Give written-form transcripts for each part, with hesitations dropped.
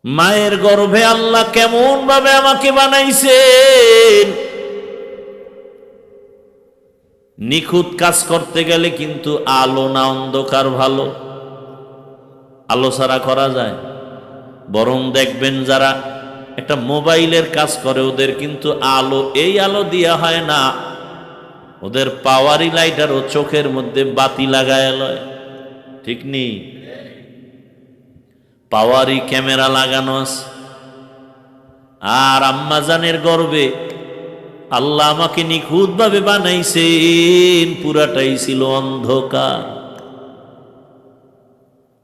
মায়ের গর্ভে আল্লাহ কেমন ভাবে আমাকে বানাইছেন। নিখুঁত কাজ করতে গেলে কিন্তু আলো না অন্ধকার ভালো? আলো ছাড়া করা যায়? বরং দেখবেন যারা একটা মোবাইলের কাজ করে ওদের কিন্তু আলো এই আলো দিয়া হয় না, ওদের পাওয়ারি লাইটার ও চোখের মধ্যে বাতি লাগায় লয়, ঠিক নেই? পাওয়ারি ক্যামেরা লাগানো আছে। আর আম্মাজানের গর্বে আল্লাহ আমাকে নিখুঁত ভাবে বানাইছেন, পুরাটাই ছিল অন্ধকার।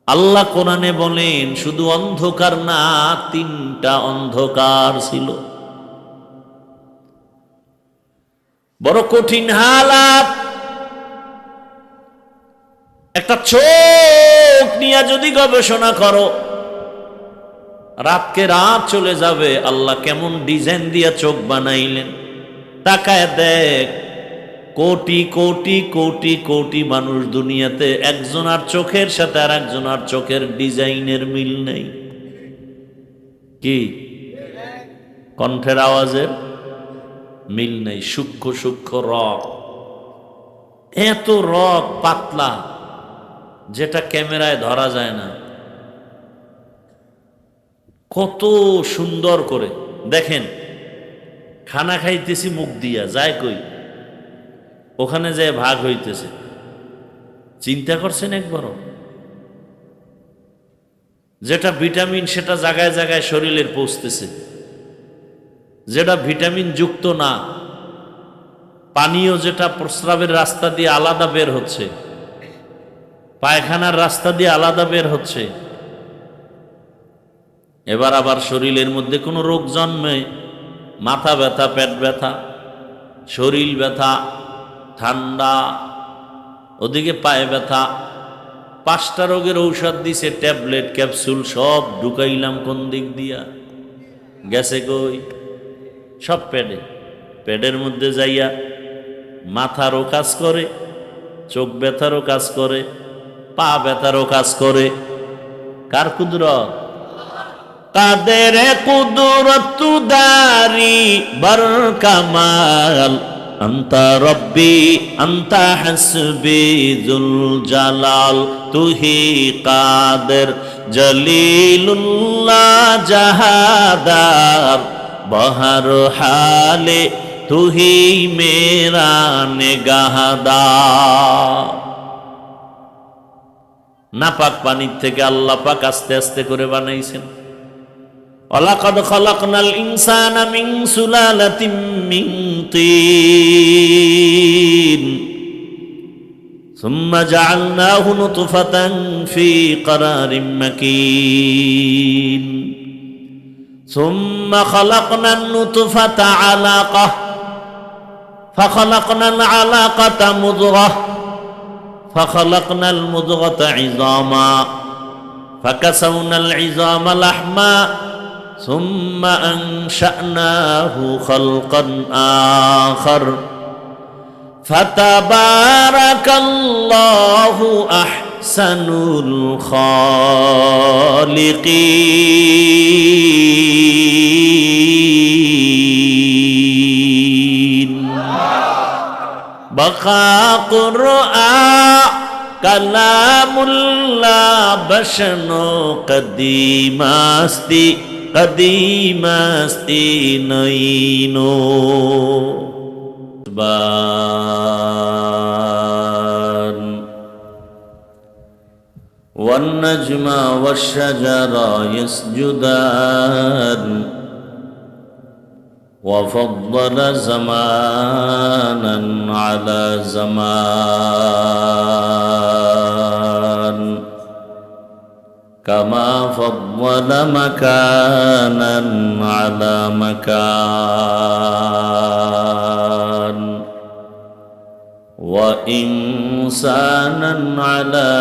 আল্লাহ কোরআনে বলেন শুধু অন্ধকার না, তিনটা অন্ধকার ছিল। বড় কঠিন হালাত। একটা চোখ নিয়ে যদি গবেষণা করো, রাতকে রাত চলে যাবে। আল্লাহ কেমন ডিজাইন দিয়া চোখ বানাইলেন, তাকায় দেখ। কোটি কোটি কোটি কোটি মানুষ দুনিয়াতে, একজনের চোখের সাথে আর একজনের চোখের ডিজাইনের মিল নেই। কি কণ্ঠের আওয়াজের মিল নেই। সূক্ষ্ম সূক্ষ্ম রক, এত রক পাতলা যেটা ক্যামেরায় ধরা যায় না। কত সুন্দর করে দেখেন। খানা খাইতেছি মুখ দিয়া, যায় কই? ওখানে যে ভাগ হইতেছে, চিন্তা করছেন একবারও? যেটা ভিটামিন সেটা জায়গায় জায়গায় শরীরের পৌঁছতেছে, যেটা ভিটামিন যুক্ত না, পানীয় যেটা প্রস্রাবের রাস্তা দিয়ে আলাদা বের হচ্ছে, পায়খানার রাস্তা দিয়ে আলাদা বের হচ্ছে। এবার আবার শরীরের মধ্যে কোনো রোগ জন্মে, মাথা ব্যথা, পেট ব্যথা, শরীর ব্যথা, ঠান্ডা, ওদিকে পায়ে ব্যথা, 5টা রোগের ঔষধ দিছে, ট্যাবলেট ক্যাপসুল সব ঢুকাইলাম কোন দিক দিয়া, গেছে কই? সব পেডে। পেডের মধ্যে যাইয়া মাথারও কাজ করে, চোখ ব্যথারও কাজ করে, পা ব্যথারও কাজ করে। কার কুদরত? কাদের কুদরত দারি বর কামাল, আন্তা রব্বি আন্তা হাসবি জুল জালাল, তুহি কাদের জলিলুল্লাহ জাহাদার, বহর হালে তুহি মেরা নেগাহদার। নাপাক পানির থেকে আল্লাহ পাক আস্তে আস্তে করে বানাইছেন। ওয়ালাকাদ খালাকনাল ইনসানা মিন সুলালাতিন মিন তিন, সুম্মা জাআলনাহু নুতফাতান ফি ক্বারারিম মাকিন, সুম্মা খালাকনান নুতফাতা আলাকাহ, ফাখালাকনাল আলাকাতা মুদগাহ, ফাখালাকনাল মুদগাতা ইযামা, ফাকাসাওনাল ইযামা লাহমা, সুম্মা আনশা'নাহু খালকান আখার, ফাতাবারাকাল্লাহু আহসানুল খালিকিন। বাকা কুরআন কালামুল্লাহ বশনো কদিমাস্তি কদিমাস্তি নইনো বান ওয়ান নাজমা ওয়াশ শাজারা ইয়াসজুদান, وفضل زمانا على زمان، كما فضل مكانا على مكان، وإنسانا على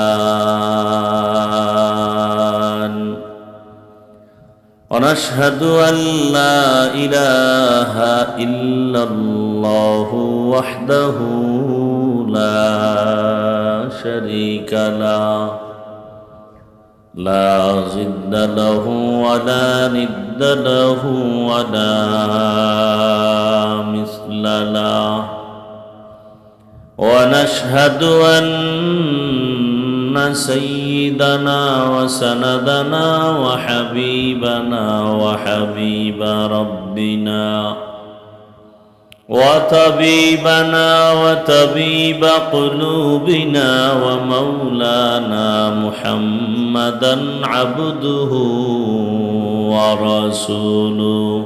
إنسان. ونشهد أن لا إله إلا الله وحده لا شريك له، لا ضد له ولا ند له ولا مثل له. ونشهد أن سيدنا وسندنا وحبيبنا وحبيب ربنا وطبيبنا وطبيب قلوبنا ومولانا محمدا عبده ورسوله.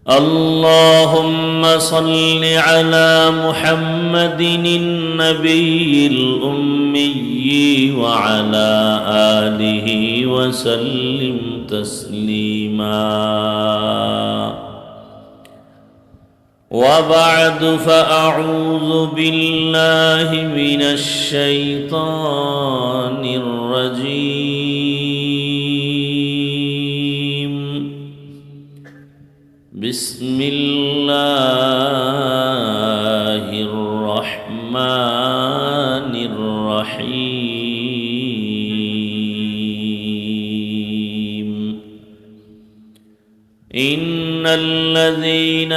اللهم صل على محمد النبي الأمي وعلى آله وسلم تسليما. وبعد فأعوذ بالله من الشيطان الرجيم. بسم الله الرحمن الرحيم. إن الذين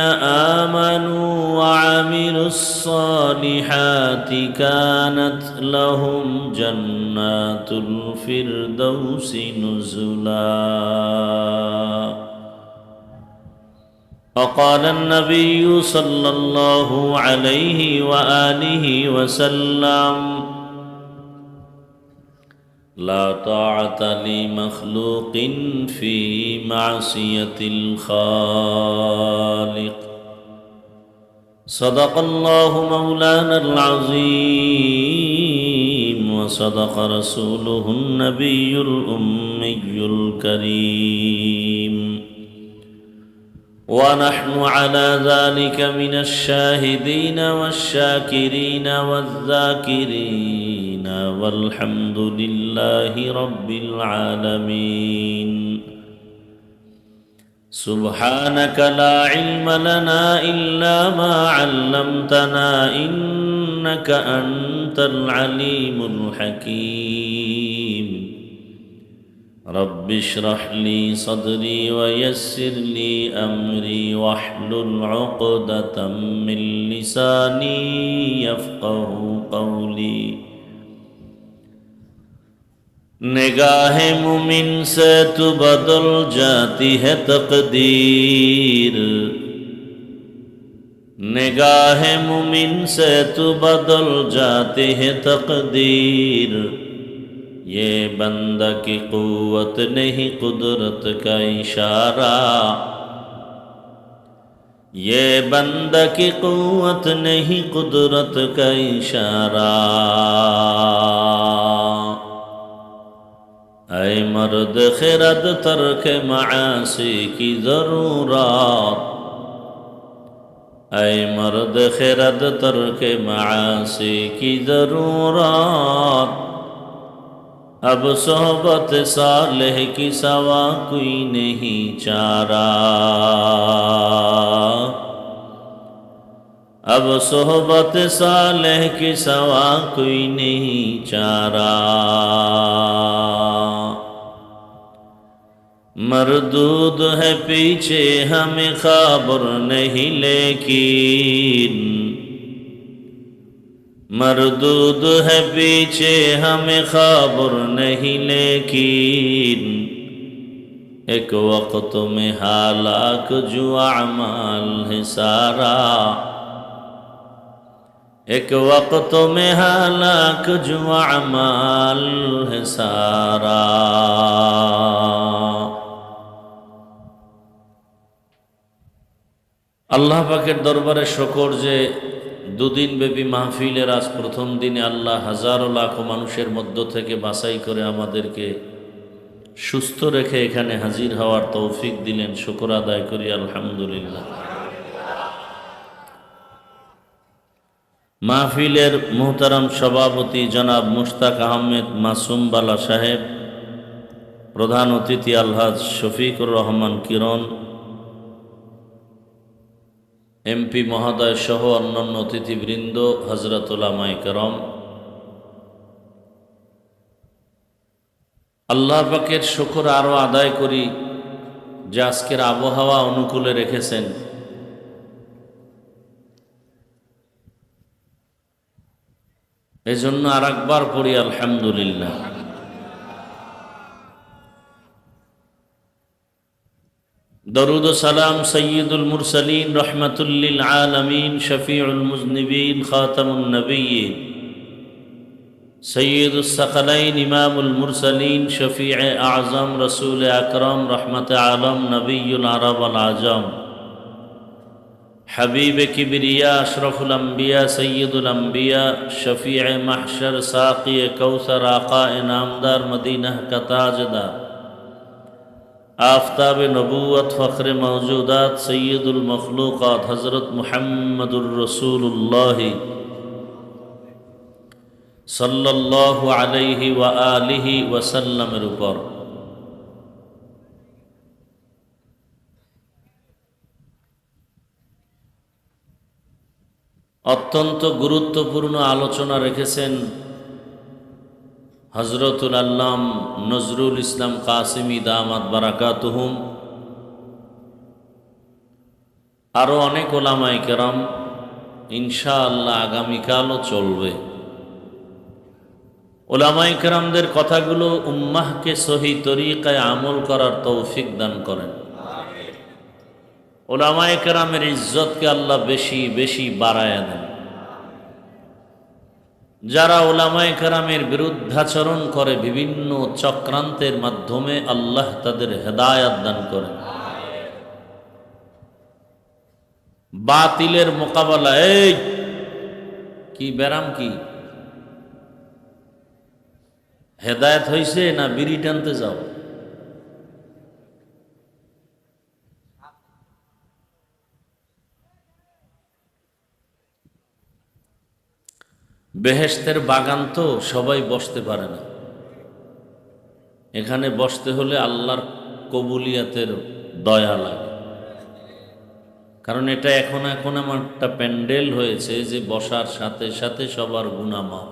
آمنوا وعملوا الصالحات كانت لهم جنات الفردوس نزلا. وقال النبي صلى الله عليه وآله وسلم: لا طاعة لمخلوق في معصية الخالق. صدق الله مولانا العظيم وصدق رسوله النبي الأمي الكريم. ونحن على ذلك من الشاهدين والشاكرين والذاكرين والحمد لله رب العالمين. سبحانك لا علم لنا إلا ما علمتنا إنك أنت العليم الحكيم. رب اشرح لي صدري ويسر لي أمري واحلل عقدة من لساني يفقه قولي. निगाह मुमिन से तो बदल जाती है तकदीर। निगाह मुमिन से तो बदल जाती है तकदीर। ये बंदा की कुव्वत नहीं कुदरत का इशारा। ये बंदा की कुव्वत नहीं कुदरत का इशारा। ऐ मर्द खिरद तर्क मासी की ज़रूरत। ऐ मर्द खिरद तर्क मासी की ज़रूरत। अब सोहबत सालेह की सवा कोई नहीं चारा। अब सोहबत सालेह की सवा कोई नहीं चारा। मरदूद है पीछे हमें खबर नहीं लेकिन। मरदूद है पीछे हमें खबर नहीं लेकिन। एक वक्त में हालाक जो अमाल है सारा। एक वक्त में हालाक जो अमाल है सारा। আল্লাহ পাকের দরবারে শুকর যে দুদিন ব্যাপী মাহফিলের আজ প্রথম দিনে আল্লাহ হাজারো লাখো মানুষের মধ্য থেকে বাছাই করে আমাদেরকে সুস্থ রেখে এখানে হাজির হওয়ার তৌফিক দিলেন। শুকর আদায় করি আলহামদুলিল্লাহ। মাহফিলের মুহতারাম সভাপতি জনাব মুশতাক আহমেদ মাসুম বালা সাহেব, প্রধান অতিথি আলহাজ শফিকুর রহমান কিরণ, এমপি মহোদয় সহ অন্যান্য অতিথিবৃন্দ, হযরত উলামায়ে কেরাম, আল্লাহ পাকের শুকর আরো আদায় করি যে আজকের আবহাওয়া অনুকূলে রেখেছেন। এজন্য আর একবার পড়ি আলহামদুলিল্লাহ। দরুদ ও সালাম সৈয়দুল মুরসালিন রহমাতুল্লিল আলামিন শফিউল মুজনিবিন খাতামুন নবিয়্যিন সৈয়দুস সাকালাইন ইমামুল মুরসালিন শফিউ আযম রাসূল আকরাম রহমতে আলম নবিয়ুল আরব আল আজম হাবিব কিবরিয়া আশরফুল আম্বিয়া সৈয়দুল আম্বিয়া শফিউ মাহশর সাকি কৌসর আকা ইনামদার মদিনাহ কা তাজদার आफताब नबूवत फ़ख्र मौजूदात सैयदुल मखलूक़ात हज़रत मुहम्मदुर रसूलुल्लाह सल्लल्लाहु अलैहि व आलिहि वसल्लमेर ऊपर अत्यंत गुरुत्वपूर्ण आलोचना रेखेছেন हजरतुल अल्लाम नजरुल इस्लाम कासिमी दामात बाराकातुहुम आरो अनेक ओलामाए केराम इनशाआल्लाह आगामीकालও चलবে। ওলামায়ে কেরামদের কথাগুলো উম্মাহকে সহি তরিকায় আমল করার তৌফিক দান করেন। ওলামায়ে কেরামের ইজ্জতকে আল্লাহ বেশি বেশি বাড়ায়া দেন। যারা ওলামায়ে কেরামের বিরুদ্ধাচরণ করে বিভিন্ন চক্রান্তের মাধ্যমে আল্লাহ তাদের হেদায়াত দান করেন। বাতিলের মোকাবেলা এই কি ব্যারাম কি হেদায়েত হইছে না বিড়ি টানতে যাও? বেহেশতের বাগান তো সবাই বসতে পারে না। এখানে বসতে হলে আল্লাহর কবুলিয়াতের দয়া লাগে। কারণ এটা এখন আমার একটা প্যান্ডেল হয়েছে যে বসার সাথে সাথে সবার গুনাহ মাফ।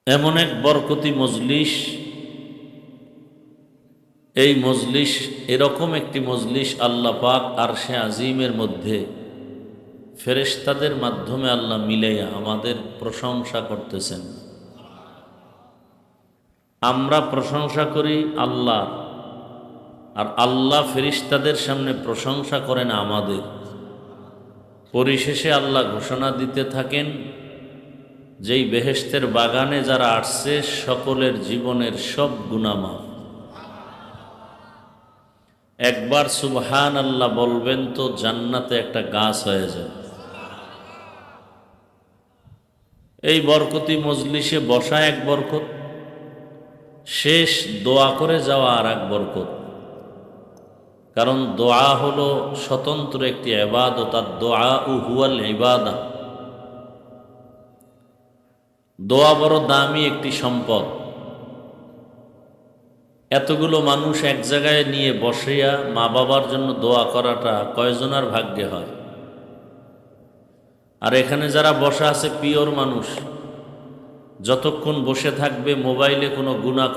এমন এক বরকতি মজলিস, এই মজলিস এরকম একটি মজলিস আল্লাহ পাক আরশে আজিমের মধ্যে ফেরেশতাদের মাধ্যমে আল্লাহ মিলাইয়া আমাদের প্রশংসা করতেছেন। আমরা প্রশংসা করি আল্লাহ, আর আল্লাহ ফেরেশতাদের সামনে প্রশংসা করেন আমাদের। পরিশেষে আল্লাহ ঘোষণা দিতে থাকেন, যেই বেহেশতের বাগানে যারা আসছে সকলের জীবনের সব গুনাহ মাফ। একবার সুবহান আল্লাহ বলবেন তো জান্নাতে একটা গাছ হয়ে যায়। এই বরকতি মজলিসে বসা এক বরকত, শেষ দোয়া করে যাওয়া আর এক বরকত। কারণ দোয়া হলো স্বতন্ত্র একটি ইবাদত, আর দোয়া হুয়াল ইবাদা। দোয়া বড় দামি একটি সম্পদ। এতগুলো মানুষ এক জায়গায় নিয়ে বসিয়া মা বাবার জন্য দোয়া করাটা কয়জনার ভাগ্যে হয়? আর এখানে যারা বসা আছে পিওর মানুষ, যতক্ষণ বসে থাকবে মোবাইলে কোনো গুনাহ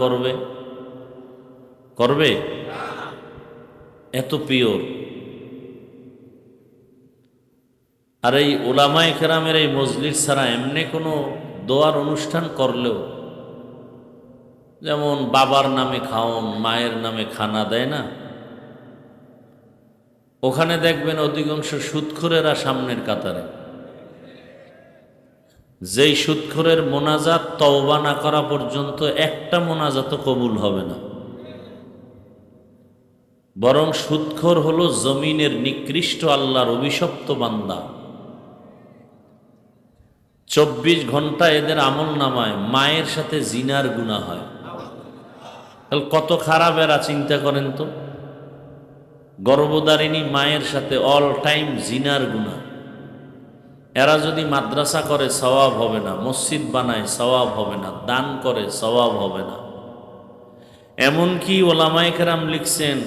করবে? এত পিওর। আর এই ওলামায়ে কেরামের এই মজলিস ছাড়া এমনি কোনো দোয়ার অনুষ্ঠান করলেও, যেমন বাবার নামে খাওন, মায়ের নামে খানা দেয় না, ওখানে দেখবেন অধিকাংশ সুদখোরেরা সামনের কাতারে। যেই সুদখোরের মোনাজাত তওবা না করা পর্যন্ত একটা মোনাজাতও কবুল হবে না। বরং সুদখোর হলো জমিনের নিকৃষ্ট আল্লাহর অভিশপ্ত বান্দা। 24 ঘন্টা এদের আমল নামায় মায়ের সাথে জিনার গুনাহ হয়। তাহলে কত খারাপ এরা, চিন্তা করেন তো। গর্ভধারিণী মায়ের সাথে অল টাইম জিনার গুনাহ। এরা যদি মাদ্রাসা করে সওয়াব হবে না, মসজিদ বানায় সওয়াব হবে না, দান করে সওয়াব হবে না। এমনকি ওলামায়ে কেরাম লিখছেন,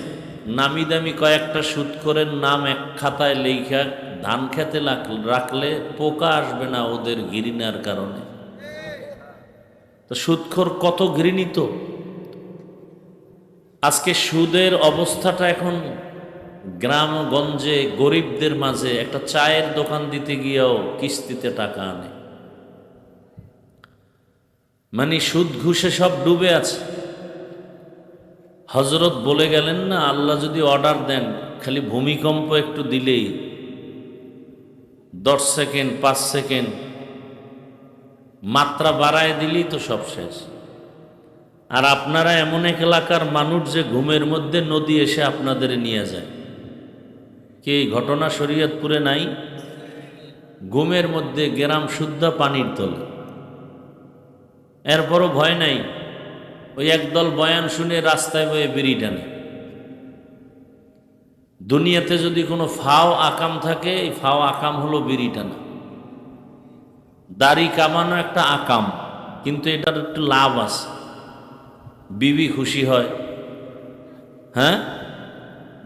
নামি দামি কয়েকটা সুদখোরের নাম এক খাতায় লেখা ধান খেতে রাখলে পোকা আসবে না ওদের ঘৃণার কারণে। তো সুদখোর কত ঘৃণিত। আজকে সুদের অবস্থাটা এখন গ্রামগঞ্জে গরিবদের মাঝে, একটা চায়ের দোকান দিতে গিয়েও কিস্তিতে টাকা আনে, মানে সুদ ঘুষে সব ডুবে আছে। হজরত বলে গেলেন না, আল্লাহ যদি অর্ডার দেন খালি ভূমিকম্প একটু দিলেই 10 সেকেন্ড 5 সেকেন্ড মাত্রা বাড়ায় দিলেই তো সব শেষ। আর আপনারা এমন এক এলাকার মানুষ যে ঘুমের মধ্যে নদী এসে আপনাদের নিয়ে যায়। কি এই ঘটনা শরীয়তপুরে নাই? ঘুমের মধ্যে গ্রাম শুদ্ধা পানির তলে, এরপরও ভয় নাই। ওই একদল বয়ান শুনে রাস্তায় বয়ে বিড়ি টানে। দুনিয়াতে যদি কোনো ফাও আকাম থাকে, এই ফাও আকাম হলো বিড়ি টানা। দাড়ি কামানো একটা আকাম, কিন্তু এটার একটু লাভ আছে, বিবি খুশি হয়। হ্যাঁ,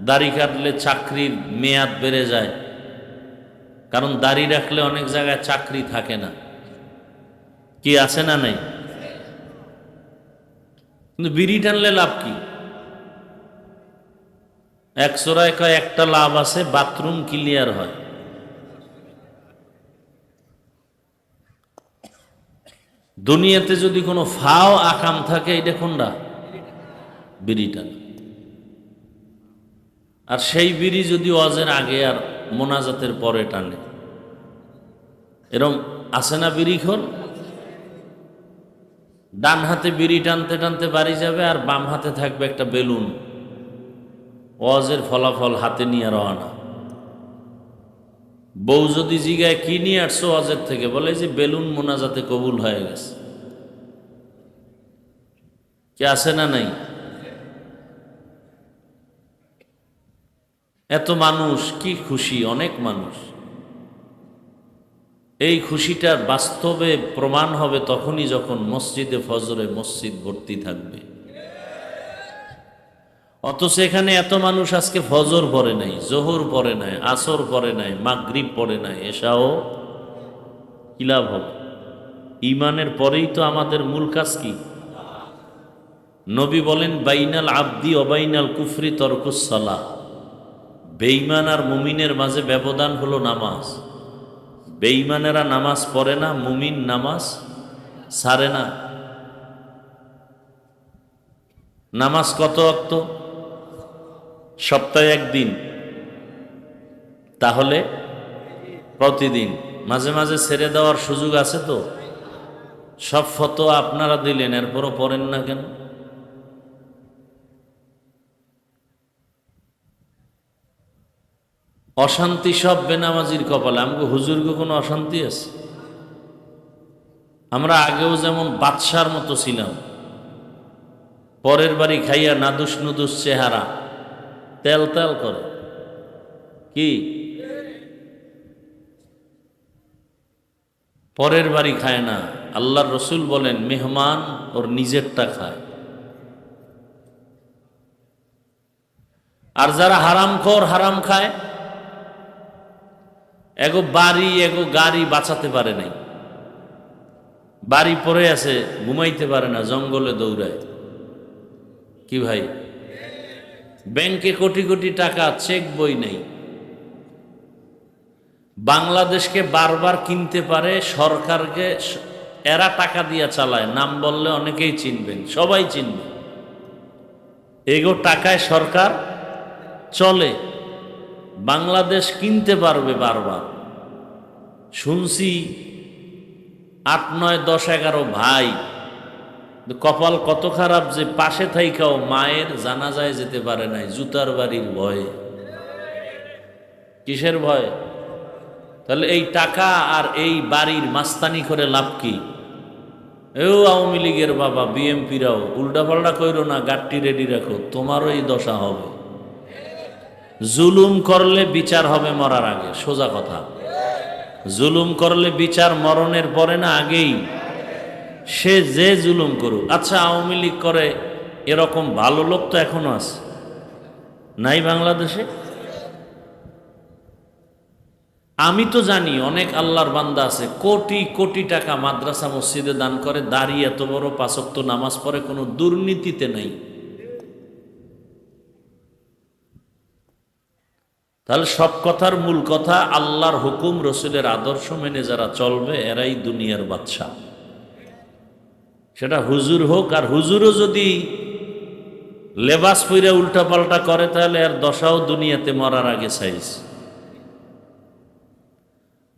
দাড়ি কাটলে চাকরির মেয়াদ বেড়ে যায়, কারণ দাড়ি রাখলে অনেক জায়গায় চাকরি থাকে না। কি আছে না নাই? কিন্তু বিড়ি টানলে লাভ কি? এক চোরায় কয় একটা লাভ আছে, বাথরুম ক্লিয়ার হয়। দুনিয়াতে যদি কোনো ফাও আকাম থাকে, এটা কোনটা? বিড়ি টান। আর সেই বিড়ি যদি ওয়াজের আগে আর মোনাজাতের পরে টানে, এরম আছে না বিড়িখোর? ডান হাতে বিড়ি টানতে টানতে বাড়ি যাবে, আর বাম হাতে থাকবে একটা বেলুন, ওয়াজের ফলাফল হাতে নিয়ে রওনা। বউ যদি জিগায় কি নিয়ে আসছো ওয়াজের থেকে, বলে যে বেলুন মোনাজাতে কবুল হয়ে গেছে। কি আছে না নাই? এত মানুষ কি খুশি, অনেক মানুষ। এই খুশিটার বাস্তবে প্রমাণ হবে তখনই যখন মসজিদে ফজরে মসজিদ ভর্তি থাকবে। অথচ এখানে এত মানুষ আজকে ফজর পড়ে নাই, জোহর পড়ে নাই, আসর পড়ে নাই, মাগরিব পড়ে নাই, এশাও। কি লাভ হবে? ইমানের পরেই তো আমাদের মূল কাজ কি? নবী বলেন, বাইনাল আবদি অবাইনাল কুফরি তরকুস সালাহ। বেঈমান আর মুমিনের মাঝে ব্যবধান হলো নামাজ। বেঈমানেরা নামাজ পড়ে না, মুমিন নামাজ ছাড়ে না। নামাজ কত ওয়াক্ত? সপ্তাহে একদিন, তাহলে প্রতিদিন। মাঝে মাঝে ছেড়ে দেওয়ার সুযোগ আছে তো? সব ফতোয়া আপনারা দিলেন, এরপরও পড়েন না কেন? অশান্তি সব বেনামাজির কপালে। আমাকে হুজুরকে কোনো অশান্তি আছে? আমরা আগেও যেমন বাদশার মতো ছিলাম, পরের বাড়ি খাইয়া নাদুস নুদুস চেহারা, তেল তেল করে। কি পরের বাড়ি খায় না? আল্লাহর রসুল বলেন, মেহমান ওর নিজেরটা খায়। আর যারা হারামখোর, হারাম খায়, এগো বাড়ি এগো গাড়ি বাঁচাতে পারে নাই। বাড়ি পড়ে আছে, ঘুমাইতে পারে না, জঙ্গলে দৌড়ায়। কি ভাই? ব্যাংকে কোটি কোটি টাকা, চেক বই নেই। বাংলাদেশকে বারবার কিনতে পারে, সরকারকে এরা টাকা দিয়া চালায়। নাম বললে অনেকেই চিনবেন, সবাই চিনবে। এগো টাকায় সরকার চলে, বাংলাদেশ কিনতে পারবে বারবার। শুনছি 8, 9, 10, 11 ভাই, কপাল কত খারাপ যে পাশে থাইকাও মায়ের জানাজায় যেতে পারে নাই, জুতার বাড়ির ভয়ে। কিসের ভয়? তাহলে এই টাকা আর এই বাড়ির মাস্তানি করে লাভ কি? এও আওয়ামী লীগের বাবা, বিএমপিরাও উল্টা পাল্টা কইরো না, গাট্টি রেডি রাখো, তোমারও এই দশা হবে। জুলুম করলে বিচার হবে মরার আগে, সোজা কথা। জুলুম করলে বিচার মরণের পরে না, আগেই। সে যে জুলুম করুক। আচ্ছা, আওয়ামী লীগ করে এরকম ভালো লোক তো এখনো আছে, নাই বাংলাদেশে? আমি তো জানি অনেক আল্লাহর বান্দা আছে কোটি কোটি টাকা মাদ্রাসা মসজিদে দান করে, দাঁড়িয়ে এত বড় পাঁচ ওয়াক্ত নামাজ পড়ে, কোনো দুর্নীতিতে নেই। তাহলে সব কথার মূল কথা, আল্লাহর হুকুম রসুলের আদর্শ মেনে যারা চলবে এরাই দুনিয়ার বাদশা। সেটা হুজুর হোক, আর হুজুরও যদি লেবাস পইরা উল্টা পাল্টা করে তাহলে আর দশাও দুনিয়াতে মরার আগে সাইজ।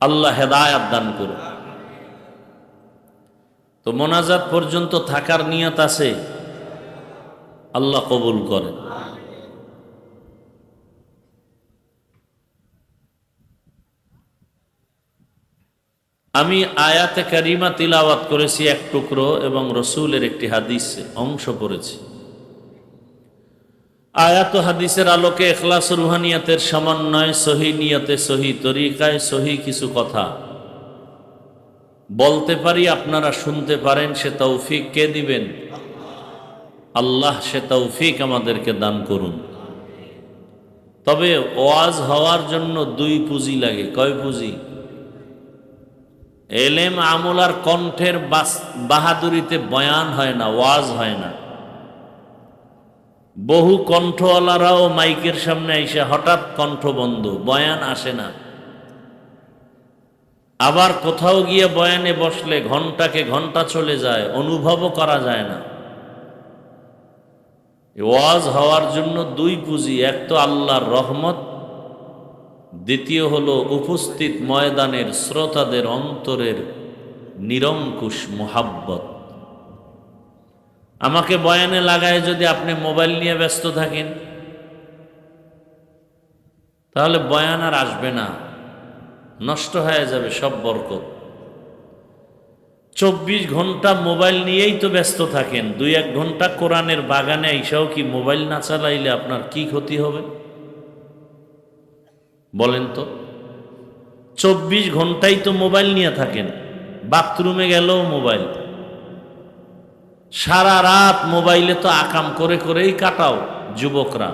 আল্লাহ হেদায়াত দান করুন। তো মোনাজাত পর্যন্ত থাকার নিয়ত আছে, আল্লাহ কবুল করেন। আমি আয়াতে কারিমা তিলাওয়াত করেছি এক টুকরো এবং রসুলের একটি হাদিস অংশ পড়েছি। আয়াত ও হাদিসের আলোকে ইখলাস রুহানিয়াতের সমন্বয়, সহি নিয়তে, সহি তরিকায়, সহি কিছু কথা বলতে পারি, আপনারা শুনতে পারেন। সে তৌফিক কে দিবেন? আল্লাহ। সে তৌফিক আমাদেরকে দান করুন। তবে ওয়াজ হওয়ার জন্য দুই পুঁজি লাগে। কয় পুঁজি? এলেম আমল আর কণ্ঠের বাহাদুরিতে বয়ান হয় না, ওয়াজ হয় না। বহু কণ্ঠওয়ালারাও মাইকের সামনে এসে হঠাৎ কণ্ঠ বন্ধ, বয়ান আসে না। আবার কোথাও গিয়ে বয়ানে বসলে ঘন্টাকে ঘন্টা চলে যায়, অনুভবও করা যায় না। ওয়াজ হওয়ার জন্য দুই পুঁজি, এক তো আল্লাহর রহমত, দ্বিতীয় হলো উপস্থিত ময়দানের শ্রোতাদের অন্তরের নিরঙ্কুশ মোহাব্বত। আমাকে বয়ানে লাগায় যদি আপনি মোবাইল নিয়ে ব্যস্ত থাকেন তাহলে বয়ান আর আসবে না, নষ্ট হয়ে যাবে সব বরকত। 24 ঘন্টা মোবাইল নিয়েই তো ব্যস্ত থাকেন, 2-1 ঘন্টা কোরআনের বাগানে আইসাও কি মোবাইল না চালাইলে আপনার কি ক্ষতি হবে বলেন তো? 24 ঘন্টাই তো মোবাইল নিয়ে থাকেন, বাথরুমে গেলেও মোবাইল, সারা রাত মোবাইলে তো আকাম করে করেই কাটাও যুবকরা।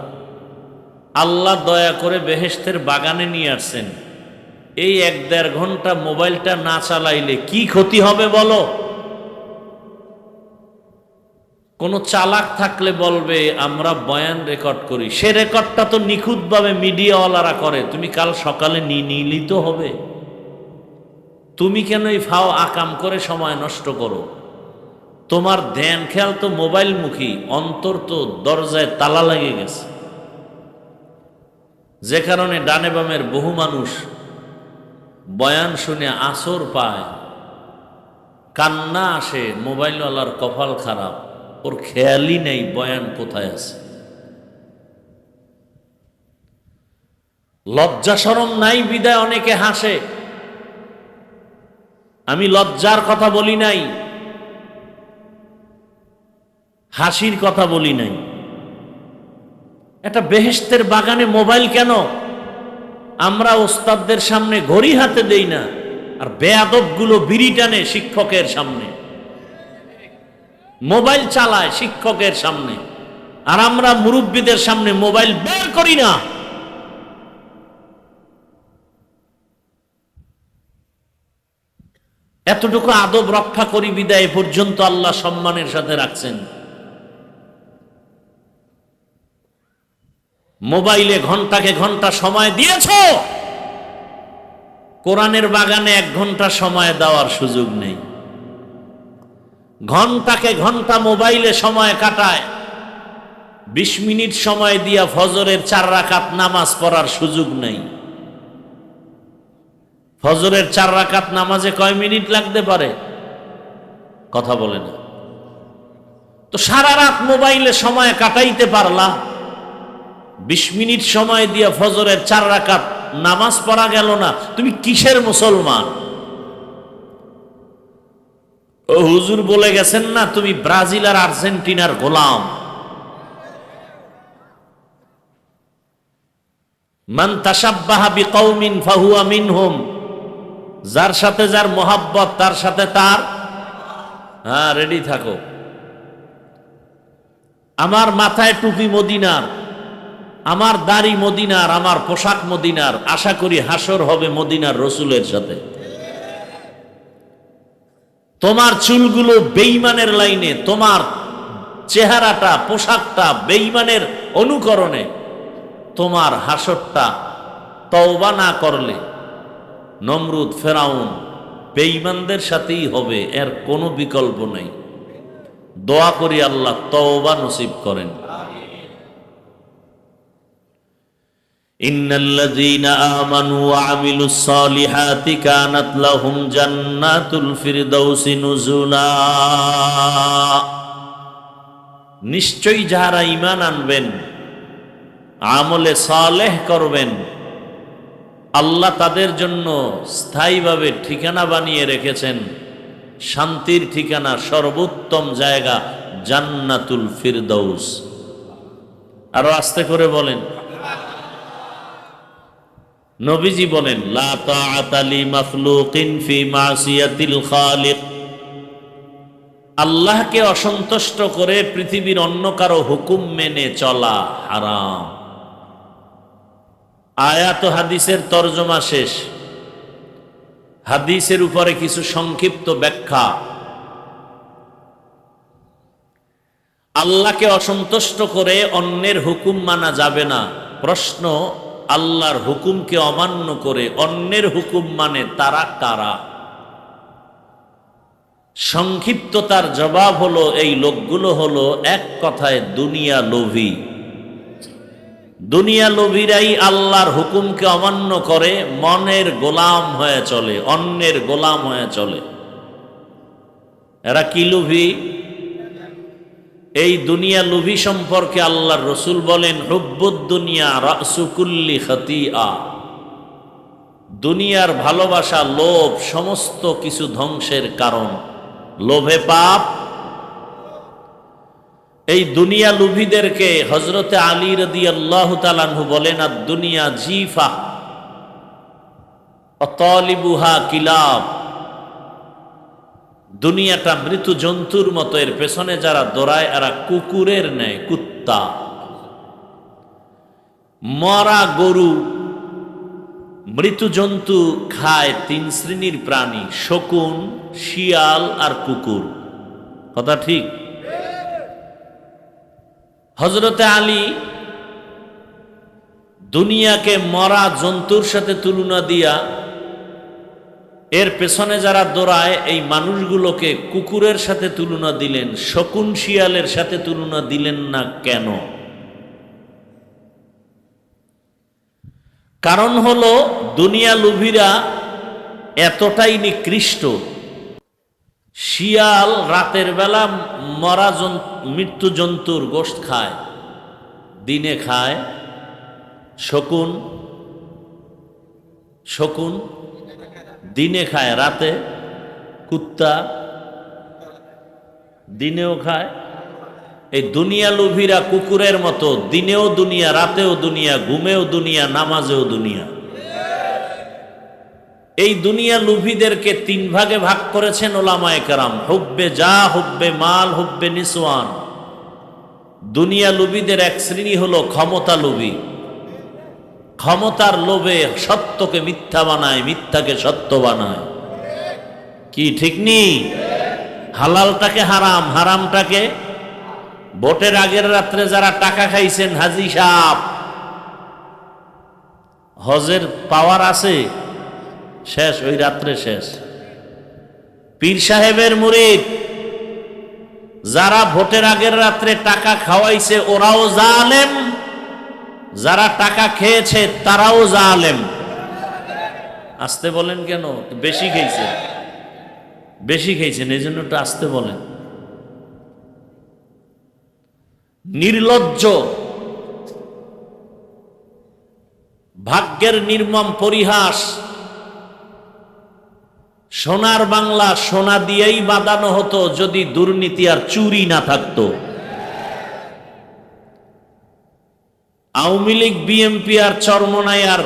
আল্লাহ দয়া করে বেহেশতের বাগানে নিয়ে আসছেন, এই 1-1.5 ঘন্টা মোবাইলটা না চালাইলে কি ক্ষতি হবে বলো? কোন চালাক থাকলে বলবে আমরা বয়ান রেকর্ড করি, সে রেকর্ডটা তো নিখুঁতভাবে মিডিয়াওয়ালারা করে, তুমি কাল সকালে নিলেই তো হবে। তুমি কেন এই ফাও আকাম করে সময় নষ্ট করো? তোমার ধ্যান খেয়াল তো মোবাইল মুখী, অন্তর তো দরজায় তালা লেগে গেছে, যে কারণে ডানে বামের বহু মানুষ বয়ান শুনে আসর পায়, কান্না আসে, মোবাইলওয়ালার কপাল খারাপ, ওর খেয়ালই নেই বয়ান কোথায় আছে। লজ্জা শরম নাই বিদায় অনেকে হাসে। আমি লজ্জার কথা বলি নাই, হাসির কথা বলি নাই। এটা বেহেশতের বাগানে মোবাইল কেন? আমরা ওস্তাদদের সামনে ঘড়ি হাতে দেই না, আর বেয়াদবগুলো বিড়ি টানে শিক্ষকের সামনে, মোবাইল চালায় শিক্ষকের সামনে, আর আমরা মুরব্বীদের সামনে মোবাইল বের করি না। এতটুকু আদব রক্ষা করি বিদায় পর্যন্ত আল্লাহ সম্মানের সাথে রাখছেন। মোবাইলে ঘন্টাকে ঘন্টা সময় দিয়েছ, কোরআনের বাগানে 1 ঘন্টা সময় দেওয়ার সুযোগ নেই। ঘন্টাকে ঘন্টা মোবাইলে সময় কাটায়, 20 মিনিট সময় দিয়া ফজরের 4 রাকাত নামাজ পড়ার সুযোগ নেই। ফজরের 4 রাকাত নামাজে কয় মিনিট লাগতে পারে? কথা বলে না তো। সারা রাত মোবাইলে সময় কাটাইতে পারলা, 20 মিনিট সময় দিয়া ফজরের 4 রাকাত নামাজ পড়া গেল না, তুমি কিসের মুসলমান? ও হুজুর বলে গেছেন না, তুমি ব্রাজিল আর আর্জেন্টিনার গোলাম। মান তাশাব্বাহা বিকওমিন ফাহুয়া মিনহুম, যার সাথে যার মোহাব্বত তার সাথে তার। হ্যাঁ, রেডি থাকো। আমার মাথায় টুপি মদিনার, আমার দাড়ি মদিনার, আমার পোশাক মদিনার, আশা করি হাসর হবে মদিনার রসুলের সাথে। তোমার চুলগুলো বেঈমানের লাইনে, তোমার চেহারাটা পোশাকটা বেঈমানের অনুকরণে, তোমার হাসরটা তওবা না করলে নমরুদ ফেরাউন বেঈমানদের সাথেই হবে, এর কোনো বিকল্প নেই। দোয়া করি আল্লাহ তওবা নসিব করেন। ইন্নাল্লাযীনা আমানু ওয়া আমিলুস সালিহাতি কানাত লাহুম জান্নাতুল ফিরদাউসি নুজুলা। নিশ্চয়ই যারা ঈমান আনবেন, আমলে সালেহ করবেন, আল্লাহ তাদের জন্য স্থায়ীভাবে ঠিকানা বানিয়ে রেখেছেন, শান্তির ঠিকানা, সর্বোত্তম জায়গা জান্নাতুল ফিরদাউস। আরো আস্তে করে বলেন। নবীজি বলেন, লা তাআতা লি মাখলুকিন ফি মাসিয়াতিল খালিক। আল্লাহকে অসন্তুষ্ট করে পৃথিবীর অন্য কারো হুকুম মেনে চলা হারাম। আয়াত ও হাদিসের তরজমা শেষ। হাদিসের উপরে কিছু সংক্ষিপ্ত ব্যাখ্যা। আল্লাহকে অসন্তুষ্ট করে অন্যের হুকুম মানা যাবে না। প্রশ্ন, আল্লাহর হুকুমকে অমান্য করে অন্যের হুকুম মানে তারা কারা? সংক্ষিপ্ততার জবাব হলো, এই লোকগুলো হলো এক কথায় দুনিয়া লোভী। দুনিয়া লোভীরাই আল্লাহর হুকুমকে অমান্য করে মনের গোলাম হয়ে চলে, অন্যের গোলাম হয়ে চলে। এরা কি লোভী? এই দুনিয়া লোভী সম্পর্কে আল্লাহর রাসূল বলেন, হুব্বুদ দুনিয়া রাসু কুল্লি খাতিআ। দুনিয়ার ভালোবাসা, লোভ সমস্ত কিছু ধ্বংসের কারণ। লোভে পাপ। এই দুনিয়া লোভীদেরকে হযরতে আলী রাদিয়াল্লাহু তাআলা আনহু বলেন, আদ-দুনিয়া জিফা ওয়া তালিবুহা কিলাব। দুনিয়াটা মৃত্যু জন্তুর মতো, এর পেছনে যারা দৌড়ায় এরা কুকুরের ন্যায়, কুত্তা। মরা গরু, মৃত্যু জন্তু খায় তিন শ্রেণীর প্রাণী, শকুন, শিয়াল আর কুকুর। কথা ঠিক? হযরতে আলী দুনিয়াকে মরা জন্তুর সাথে তুলনা দিয়া এর পেছনে যারা দৌড়ায় এই মানুষগুলোকে কুকুরের সাথে তুলনা দিলেন, শকুন শিয়ালের সাথে তুলনা দিলেন না কেন? কারণ হলো দুনিয়া লোভীরা এতটাই নিকৃষ্ট। শিয়াল রাতের বেলা মরা মৃত্যু জন্তুর গোশত খায়, দিনে খায়। শকুন দিনে খায়, রাতে। কুত্তা দিনেও খায়। এই দুনিয়া লোভীরা কুকুরের মতো, দিনেও দুনিয়া, রাতেও দুনিয়া, ঘুমেও দুনিয়া, নামাজেও দুনিয়া। এই দুনিয়া লোভীদেরকে তিন ভাগে ভাগ করেছেন ওলামায়ে কেরাম, হুব্বে যা, হুব্বে মাল, হুব্বে নিসওয়ান। দুনিয়া লোভীদের এক শ্রেণী হলো ক্ষমতা লোভী। ক্ষমতার লোভে সত্যকে মিথ্যা বানায়, মিথ্যাকে সত্য বানায়। কি ঠিক নেই? হালালটাকে হারাম, হারামটাকে। ভোটের আগের রাত্রে যারা টাকা খাইছেন, হাজি সাহেব, হজের পাওয়ার আছে, শেষ, ওই রাত্রে শেষ। পীর সাহেবের মুরিদ যারা ভোটের আগের রাত্রে টাকা খাওয়াইছে ওরাও জালেম, যারা টাকা খেয়েছে তারাও জালেম। আসতে বলেন কেন? বেশি খেয়েছেন এই জন্য একটু আসতে বলেন। নির্লজ্জ, ভাগ্যের নির্মম পরিহাস। সোনার বাংলা সোনা দিয়েই বাঁধানো হতো যদি দুর্নীতি আর চুরি না থাকতো। আওয়ামী লীগ, বিএনপি আর চরমনাই আর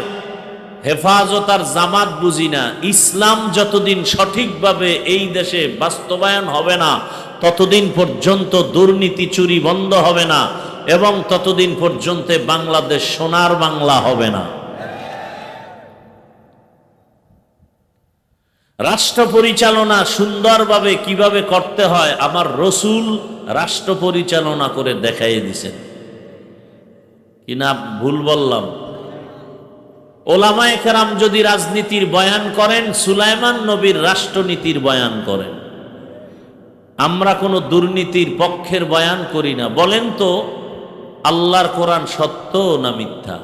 হেফাজত আর জামাত বুঝি না, ইসলাম যতদিন সঠিকভাবে এই দেশে বাস্তবায়ন হবে না ততদিন পর্যন্ত দুর্নীতি চুরি বন্ধ হবে না। এবং ততদিন পর্যন্ত বাংলাদেশ সোনার বাংলা হবে না। রাষ্ট্র পরিচালনা সুন্দরভাবে কিভাবে করতে হয় আমার রসুল রাষ্ট্র পরিচালনা করে দেখাই দিয়েছেন। কিনা ভুল বললাম? ওলামায়ে কেরাম যদি রাজনীতির বয়ান করেন, সুলাইমান নবীর রাষ্ট্রনীতির বয়ান করেন। আমরা কোনো দুর্নীতির পক্ষের বয়ান করি না। বলেন তো আল্লাহর কোরআন সত্য না মিথ্যা?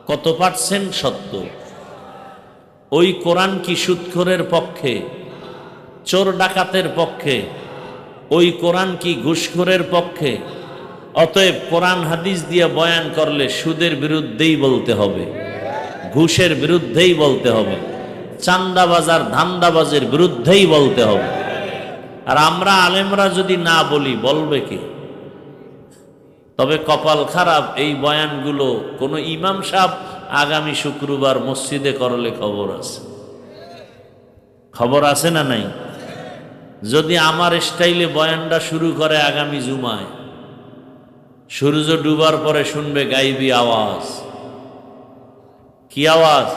কত পার্সেন্ট সত্য? ওই কোরআন কি সুদখোরের পক্ষে, চোর ডাকাতের পক্ষে? ওই কোরআন কি ঘুষখোরের পক্ষে? অতএব কোরআন হাদিস দিয়ে বয়ান করলে সুদের বিরুদ্ধেই বলতে হবে, ঘুষের বিরুদ্ধেই বলতে হবে, চান্দাবাজার ধান্দাবাজের বিরুদ্ধেই বলতে হবে। আর আমরা আলেমরা যদি না বলি বলবে কে? তবে কপাল খারাপ, এই বয়ানগুলো কোনো ইমাম সাহেব আগামী শুক্রবার মসজিদে করলে খবর আছে। খবর আছে না নাই? যদি আমার স্টাইলে বয়ানটা শুরু করে আগামী জুমায়, সূর্য ডুবার পরে শুনবে গাইবি আওয়াজ। কি আওয়াজ?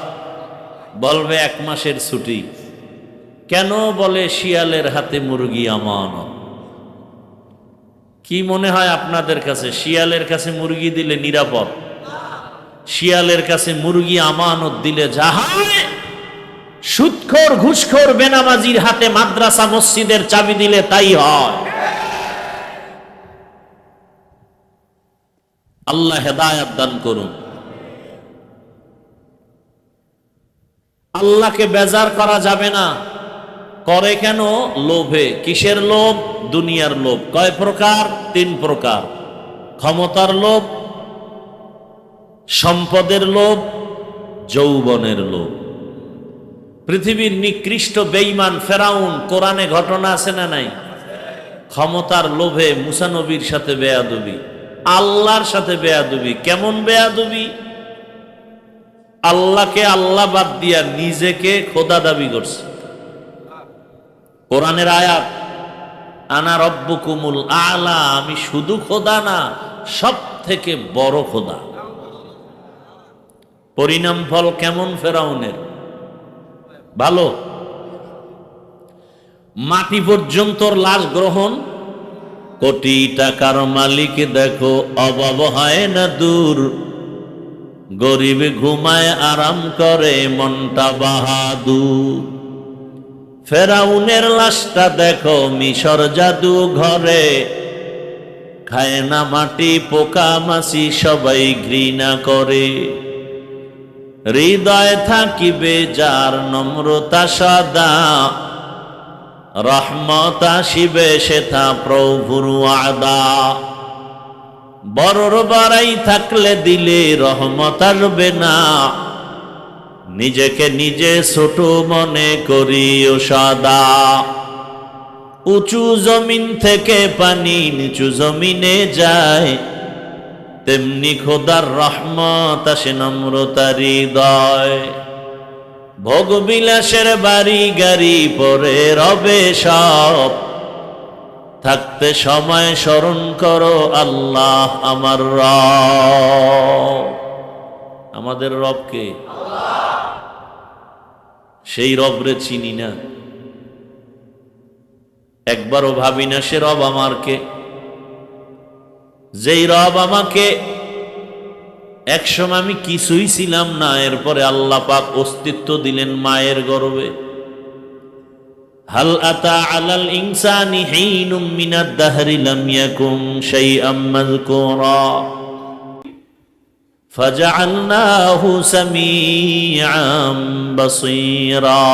বলবে 1 মাসের ছুটি। কেন? বলে শিয়ালের হাতে মুরগি আমানত। কি মনে হয় আপনাদের কাছে শিয়ালের কাছে মুরগি দিলে নিরাপদ? শিয়ালের কাছে মুরগি আমানত দিলে জাহায়। সুদখোর ঘুষখোর বেনামাজির হাতে মাদ্রাসা মসজিদের চাবি দিলে তাই হয়। আল্লাহ হেদায়েত দান করুন। আল্লাহকে বেজার করা যাবে না। করে কেন? লোভে। কিসের লোভ? দুনিয়ার লোভ। কয় প্রকার? 3 প্রকার। ক্ষমতার লোভ, সম্পদের লোভ, যৌবনের লোভ। পৃথিবীর নিকৃষ্ট বেঈমান ফেরাউন, কোরআনে ঘটনা আছে না নাই? ক্ষমতার লোভে মুসা নবীর সাথে বেয়াদবি, আল্লাহর সাথে বেয়াদবি। কেমন বেয়াদবি? আল্লাহকে আল্লাহ বাদ দিয়া নিজেকে খোদা দাবি করছে। কোরআনের আয়াত, আনা রব্বুকুমুল আলা, আমি শুধু খোদা না, সব থেকে বড় খোদা। পরিণাম ফল কেমন ফেরাউনের? ভালো। মাটি পর্যন্ত লাশ গ্রহণ। কোটি টাকার মালিক দেখো অভাব হয় না দূর, গরিব ঘুমায় আরাম করে মনটা বাহাদুর। ফেরাউনের লাশটা দেখো মিশর জাদু ঘরে, খায় না মাটি পোকা মাছি সবাই ঘৃণা করে। হৃদয় থাকিবে যার নম্রতা সদা, রহমত আসিবে সেথা প্রভুর ওয়াদা। বড়র বাড়াই থাকলে দিলে রহমত আসবে না, নিজেকে নিজে ছোট মনে করিও সদা। উঁচু জমিন থেকে পানি নিচু জমিনে যায়, তেমনি খোদার রহমত আসে নম্রতার হৃদয়। ভোগ বিলাসের বাড়ি গাড়ি পরে রবে সব, থাকতে সময় স্মরণ করো আল্লাহ আমার রব। আমাদের রবকে? সেই রবরে চিনি না, একবারও ভাবি না সে রব আমার কে। যেই রব আমাকে একসময় আমি কিছুই ছিলাম না, এরপরে আল্লাহ পাক অস্তিত্ব দিলেন মায়ের গর্ভে। হাল আতা আলাল ইনসানি হিনুম মিনাদ দাহরি লাম ইয়াকুম শাইআম মাযকুরা ফাজআলনাহু সামিআম বাসীরা।